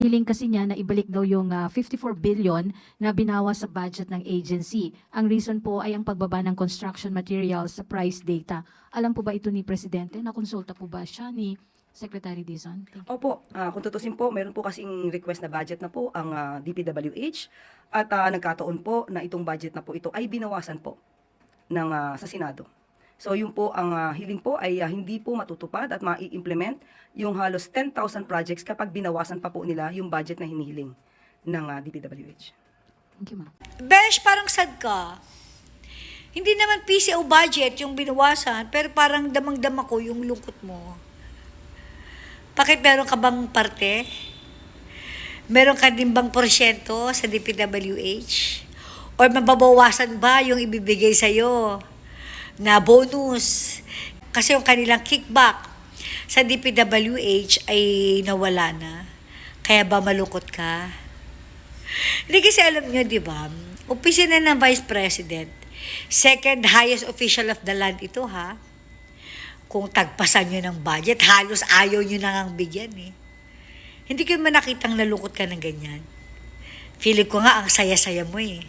Hiling kasi niya na ibalik daw yung 54 billion na binawas sa budget ng agency. Ang reason po ay ang pagbaba ng construction materials sa price data. Alam po ba ito ni Presidente? Nakonsulta po ba siya ni Secretary Dizon? Thank you. Opo, kung tutusin po, meron po kasing request na budget na po ang DPWH at nagkataon po na itong budget na po ito ay binawasan po sa Senado. So yun po ang hiling po ay hindi po matutupad at mai-implement yung halos 10,000 projects kapag binawasan pa po nila yung budget na hinihiling ng DPWH. Thank you, ma'am. Besh, parang sad ka. Hindi naman PCO budget yung binawasan, pero parang damang-dama ko yung lungkot mo. Bakit meron ka bang parte? Meron ka din bang porsyento sa DPWH? Or mababawasan ba yung ibibigay sa'yo na bonus? Kasi yung kanilang kickback sa DPWH ay nawala na. Kaya ba malungkot ka? Hindi kasi alam nyo, di ba? Opisina ng Vice President, second highest official of the land ito, ha? Kung tagpasan nyo ng budget, halos ayaw nyo nang bigyan, eh. Hindi ko man nakitang nalungkot ka ng ganyan. Feeling ko nga ang saya-saya mo, eh.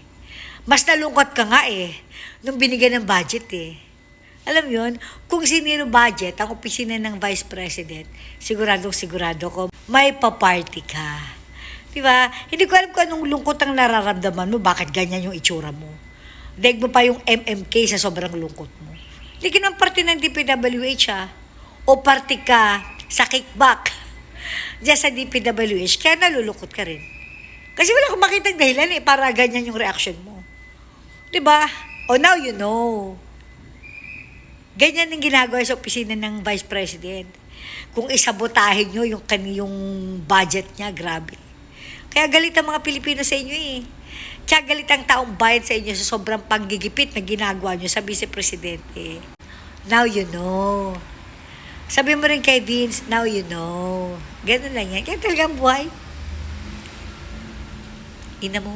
Mas nalungkot ka nga, eh, nung binigyan ng budget, eh. Alam yun, kung sinino budget ang opisina ng Vice President, sigurado ko, may paparty ka. Diba? Hindi ko alam kung anong lungkot ang nararamdaman mo, bakit ganyan yung itsura mo. Daig mo pa yung MMK sa sobrang lungkot mo. Hindi ka naman parte ng DPWH, ha? O parte ka sa kickback diyan sa DPWH, kaya nalulungkot ka rin. Kasi wala akong makitang dahilan, eh, para ganyan yung reaction mo. Diba? O now you know. Ganyan yung ginagawa sa opisina ng Vice President. Kung isabotahin nyo yung budget niya, grabe. Kaya galit ang mga Pilipino sa inyo, eh. Kaya galit ang taong bayan sa inyo sa sobrang panggigipit na ginagawa nyo sa Vice Presidente. Now you know. Sabi mo rin kay Vince, now you know. Ganun lang yan. Kaya talagang buhay. Ina mo.